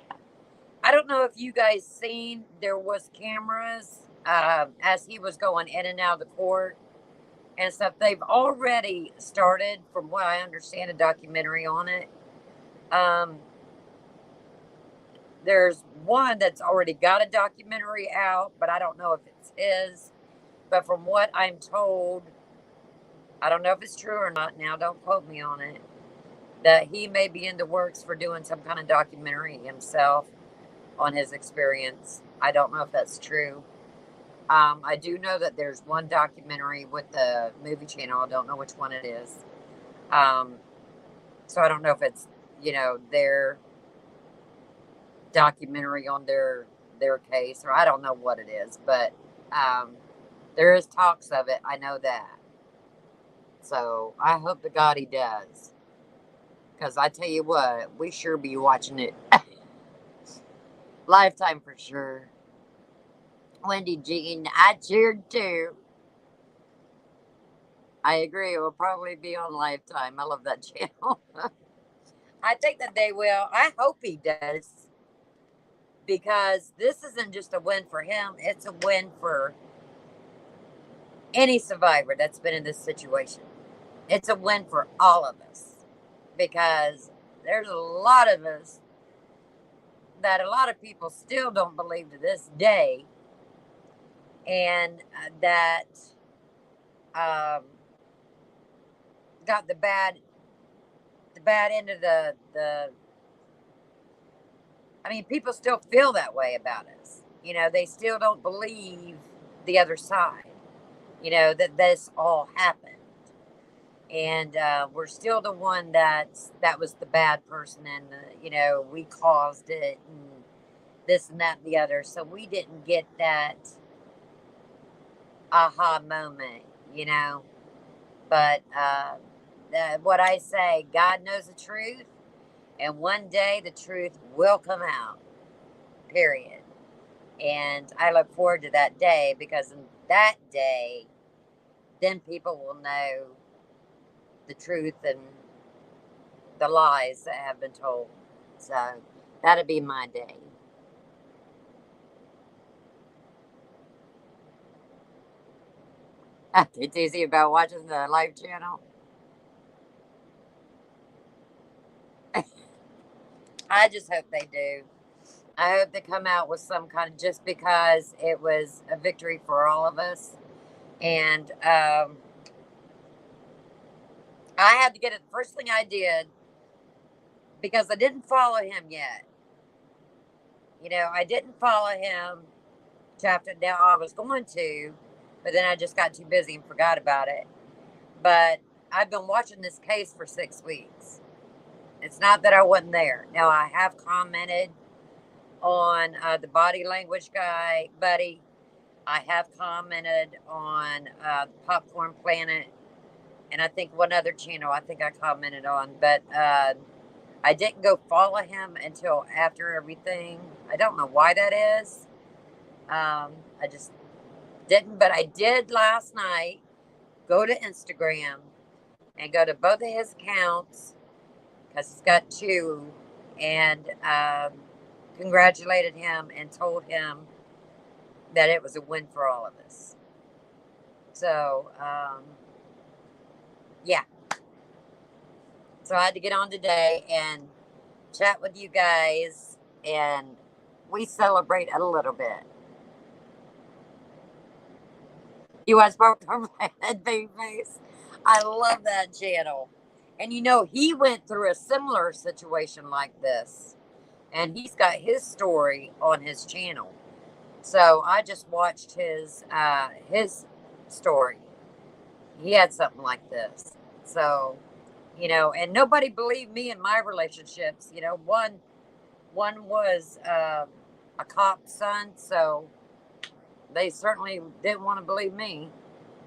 Speaker 1: I don't know if you guys seen. There was cameras as he was going in and out of the court and stuff. They've already started, from what I understand, a documentary on it. Um, there's one that's already got a documentary out, but I don't know if it's his. But from what I'm told, I don't know if it's true or not now, don't quote me on it, that he may be in the works for doing some kind of documentary himself on his experience. I don't know if that's true. I do know that there's one documentary with the movie channel. I don't know which one it is. Um, so I don't know if it's, their documentary on their case, or I don't know what it is, but there is talks of it. I know that. So I hope to God he does. Because I tell you what, we sure be watching it. Lifetime for sure. Wendy Jean, I cheered too. I agree. It will probably be on Lifetime. I love that channel. I think that they will. I hope he does. Because this isn't just a win for him, it's a win for any survivor that's been in this situation. It's a win for all of us. Because there's a lot of us that a lot of people still don't believe to this day, and that um, got the bad end of the. I mean, people still feel that way about us. They still don't believe the other side. That this all happened, and we're still the one that was the bad person, and we caused it, and this and that and the other. So we didn't get that aha moment, But what I say, God knows the truth, and one day the truth will come out, period. And I look forward to that day, because in that day, then people will know the truth and the lies that have been told. So that'll be my day. It's easy about watching the live channel. I just hope they do. I hope they come out with some kind of, just because it was a victory for all of us. And I had to get it. The first thing I did, because I didn't follow him yet. I didn't follow him chapter. Now I was going to, but then I just got too busy and forgot about it. But I've been watching this case for 6 weeks. It's not that I wasn't there. Now I have commented on the body language guy, Buddy. I have commented on Popcorn Planet, and I think one other channel I think I commented on, but I didn't go follow him until after everything. I don't know why that is. I just didn't, but I did last night go to Instagram and go to both of his accounts, because he's got two, and congratulated him and told him that it was a win for all of us. So, yeah. So I had to get on today and chat with you guys, and we celebrate a little bit. You watch Popcorn Planet, Babyface? I love that channel. And he went through a similar situation like this, and he's got his story on his channel. So I just watched his story. He had something like this. So, and nobody believed me in my relationships. One was a cop's son, so they certainly didn't want to believe me.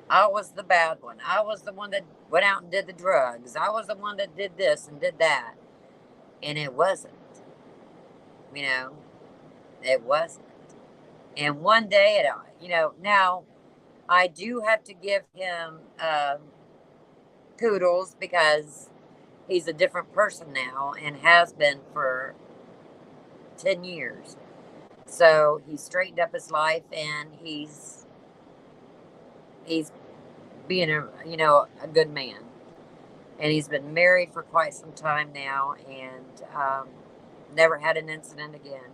Speaker 1: I was the bad one. I was the one that went out and did the drugs. I was the one that did this and did that. And it wasn't. It wasn't. And one day, now I do have to give him kudos, because he's a different person now and has been for 10 years. So he straightened up his life, and he's being a good man. And he's been married for quite some time now, and never had an incident again.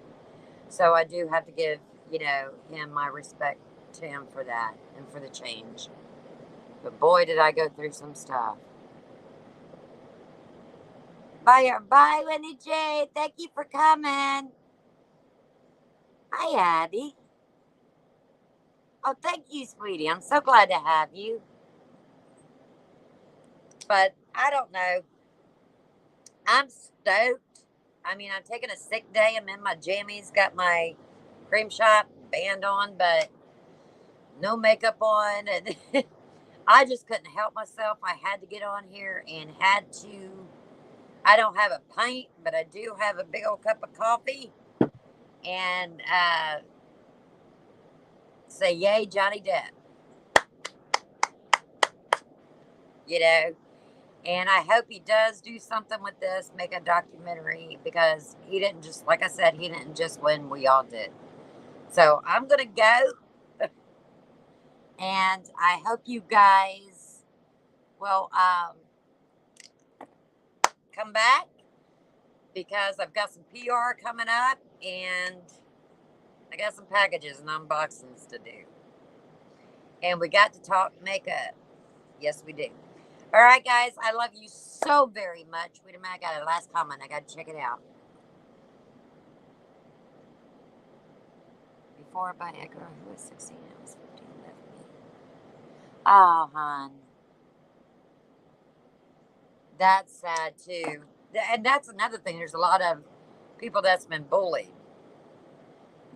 Speaker 1: So I do have to give, him my respect to him for that and for the change. But boy, did I go through some stuff. Bye, Lenny J. Thank you for coming. Hi, Abby. Oh, thank you, sweetie. I'm so glad to have you. But I don't know. I'm stoked. I mean, I'm taking a sick day. I'm in my jammies, got my cream shop band on, but no makeup on. And I just couldn't help myself. I had to get on here and had to. I don't have a pint, but I do have a big old cup of coffee. And say, yay, Johnny Depp. You know, and I hope he does do something with this, make a documentary, because he didn't just, like I said, he didn't just win. We all did. So I'm going to go. And I hope you guys will come back, because I've got some PR coming up and I got some packages and unboxings to do. And we got to talk makeup. Yes, we do. All right, guys. I love you so very much. Wait a minute. I got a last comment. I got to check it out. Before I buy a girl who was 16 and was 15 left me. Oh, hon. That's sad, too. And that's another thing. There's a lot of people that's been bullied,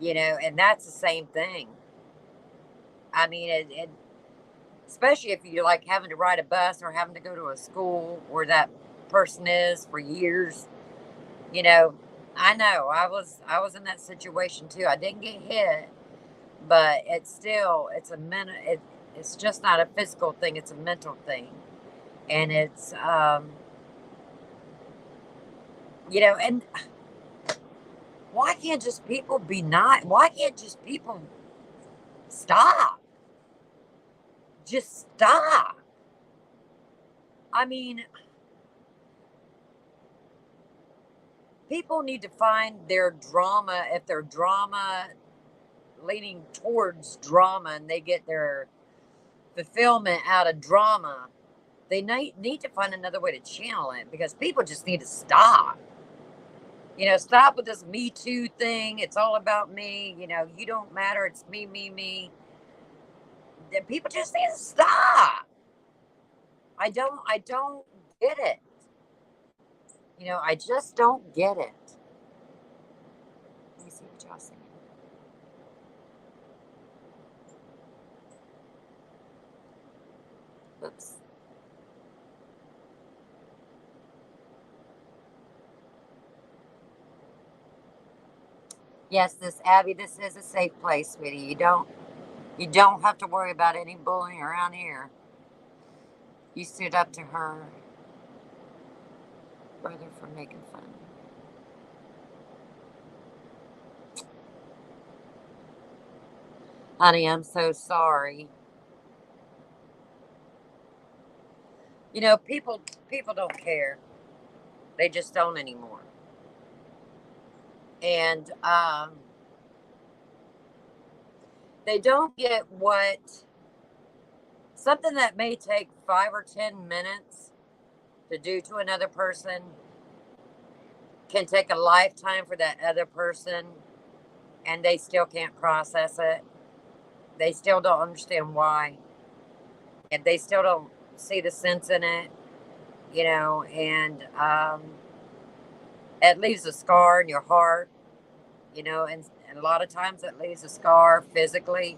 Speaker 1: and that's the same thing. I mean, especially if you like having to ride a bus or having to go to a school where that person is for years. I know I was in that situation too. I didn't get hit, but it's a mental. It's just not a physical thing. It's a mental thing, and it's and why can't just people be not? Why can't just people stop? Just stop. I mean, people need to find their drama. If their drama leaning towards drama and they get their fulfillment out of drama, they need to find another way to channel it, because people just need to stop. Stop with this Me Too thing. It's all about me. You don't matter. It's me, me, me. People just need to stop. I don't get it. I just don't get it. Let me see what y'all saying. Oops. Yes, Abby, this is a safe place, sweetie. You don't have to worry about any bullying around here. You stood up to her brother for making fun. Honey, I'm so sorry. People don't care. They just don't anymore. And they don't get what something that may take 5 or 10 minutes to do to another person can take a lifetime for that other person, and they still can't process it. They still don't understand why, and they still don't see the sense in it, and it leaves a scar in your heart, and a lot of times it leaves a scar physically,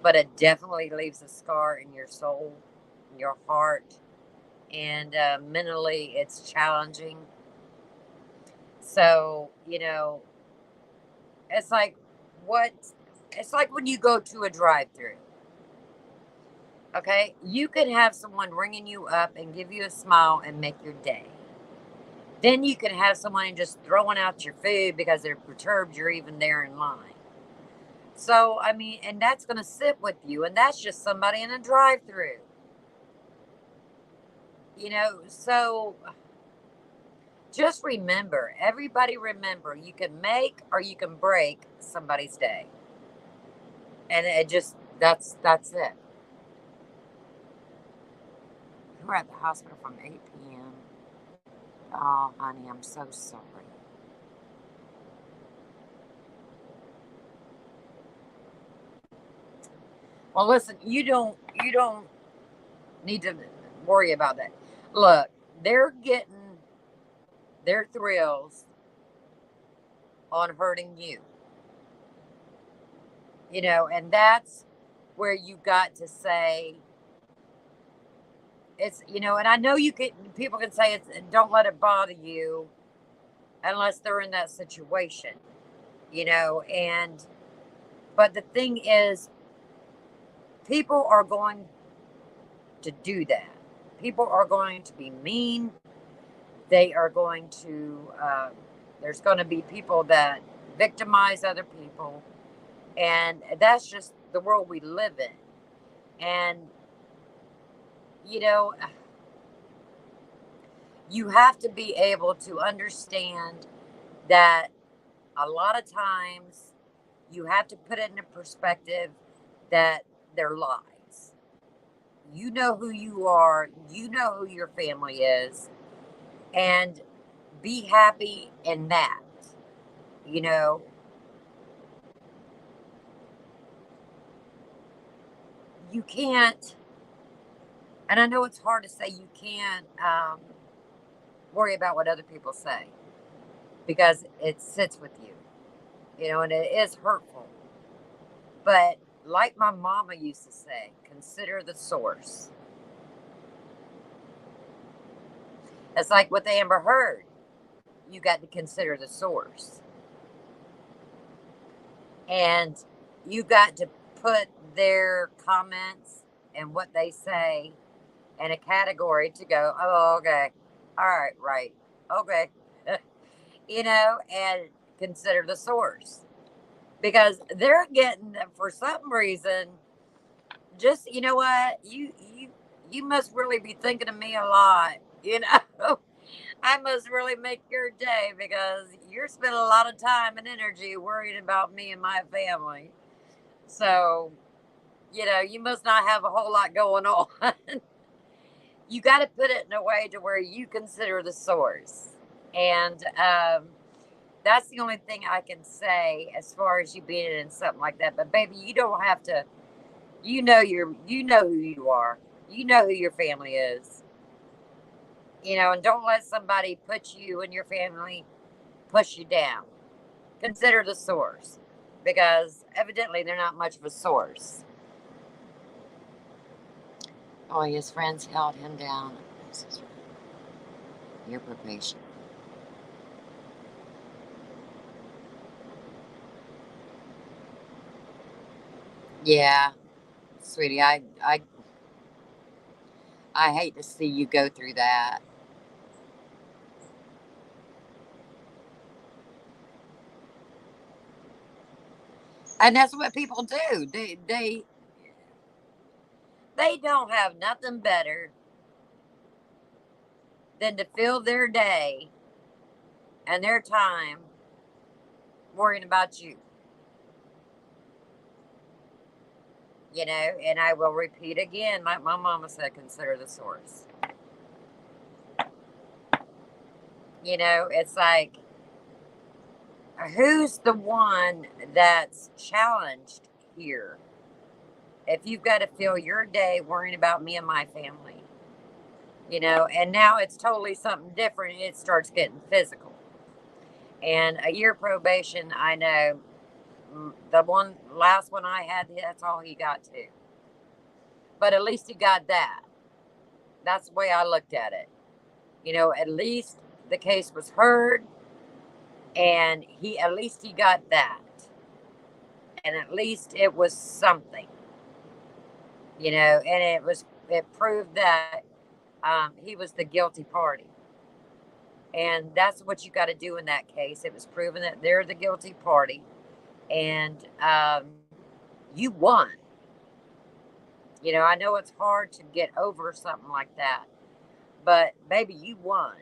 Speaker 1: but it definitely leaves a scar in your soul, in your heart, and mentally it's challenging. So, it's like what it's like when you go to a drive-through. Okay, you could have someone ringing you up and give you a smile and make your day. Then you could have someone just throwing out your food because they're perturbed you're even there in line. So, I mean, and that's going to sit with you, and that's just somebody in a drive-through. So Just remember, everybody remember, you can make or you can break somebody's day. And it just, that's it. We're at the hospital from 8 p.m. Oh, honey, I'm so sorry. Well, listen, you don't need to worry about that. Look, they're getting their thrills on hurting you. And that's where you got to say and I know people can say it's don't let it bother you unless they're in that situation, and but the thing is, people are going to do that. People are going to be mean. They are going to, there's going to be people that victimize other people. And that's just the world we live in. And, you know, you have to be able to understand that a lot of times you have to put it in a perspective that they're lies. You know who you are, you know who your family is, and be happy in that. You know, you can't, and I know it's hard to say you can't worry about what other people say because it sits with you, and it is hurtful. But like my mama used to say, consider the source. It's like with Amber Heard, you got to consider the source. And you got to put their comments and what they say in a category to go, oh, okay, all right, right, okay, and consider the source because they're getting, for some reason, just you know what, you must really be thinking of me a lot, you know. I must really make your day because you're spending a lot of time and energy worrying about me and my family. So, you must not have a whole lot going on. You got to put it in a way to where you consider the source. And that's the only thing I can say as far as you being in something like that. But baby, you don't have to. You know who you are. You know who your family is. And don't let somebody put you and your family push you down. Consider the source because evidently they're not much of a source. Oh, his friends held him down. This is your probation. Yeah, sweetie, I hate to see you go through that. And that's what people do. They don't have nothing better than to fill their day and their time worrying about you. And I will repeat again, like my mama said, consider the source. It's like, who's the one that's challenged here? If you've got to fill your day worrying about me and my family, and now it's totally something different. It starts getting physical. And a year probation, I know the last one I had, that's all he got to. But at least he got that. That's the way I looked at it. At least the case was heard, and at least he got that, and at least it was something, and it proved that he was the guilty party, and that's what you got to do in that case. It was proven that they're the guilty party, and you won. I know it's hard to get over something like that, but baby, you won.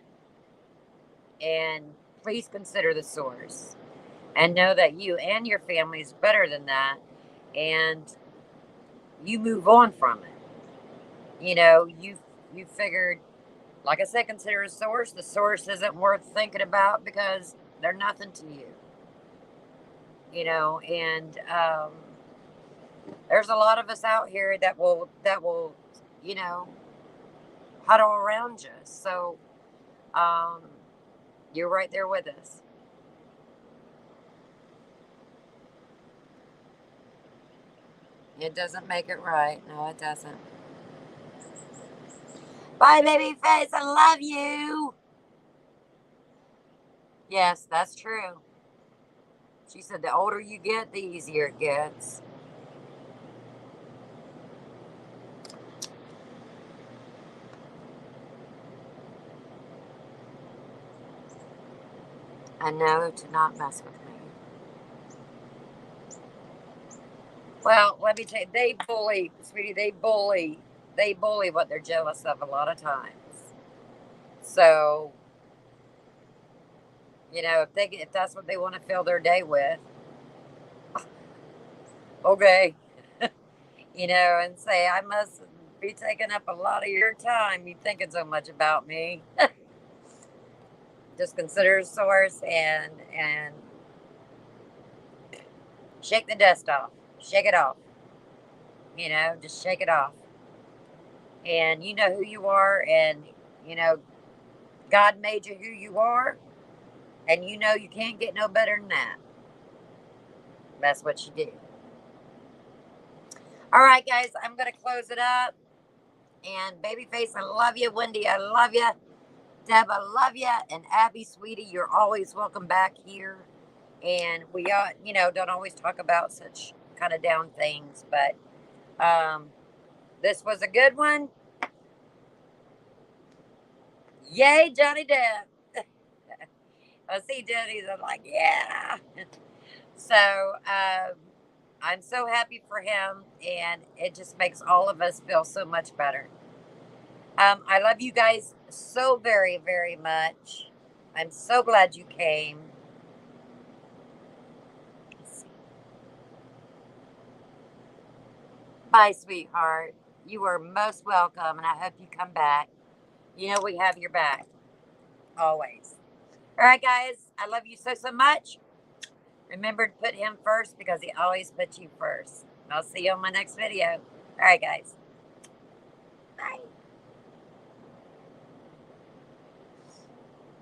Speaker 1: And please consider the source and know that you and your family is better than that. And you move on from it. You figured, like I said, consider a source. The source isn't worth thinking about because they're nothing to you. And there's a lot of us out here that will you know huddle around you. So um, you're right there with us. It doesn't make it right. No, it doesn't. Bye, baby face. I love you. Yes, that's true. She said the older you get, the easier it gets. I know to not mess with me. Well, let me tell you, they bully, sweetie, they bully what they're jealous of a lot of times. So, if that's what they want to fill their day with, okay. And say, I must be taking up a lot of your time. You thinking so much about me. Just consider a source and shake the dust off. Shake it off. Just shake it off. And you know who you are, and you know God made you who you are, and you can't get no better than that. That's what you do. All right, guys, I'm gonna close it up. And Babyface, I love you. Wendy, I love you. Deb, I love you. And Abby, sweetie, you're always welcome back here. And we don't always talk about such kind of down things, but this was a good one. Yay, Johnny Depp. I see Johnny's. I'm like, yeah. So I'm so happy for him, and it just makes all of us feel so much better. I love you guys so very, very much. I'm so glad you came. Bye, sweetheart. You are most welcome, and I hope you come back. We have your back always. All right, guys. I love you so, so much. Remember to put him first because he always puts you first. I'll see you on my next video. All right, guys. Bye.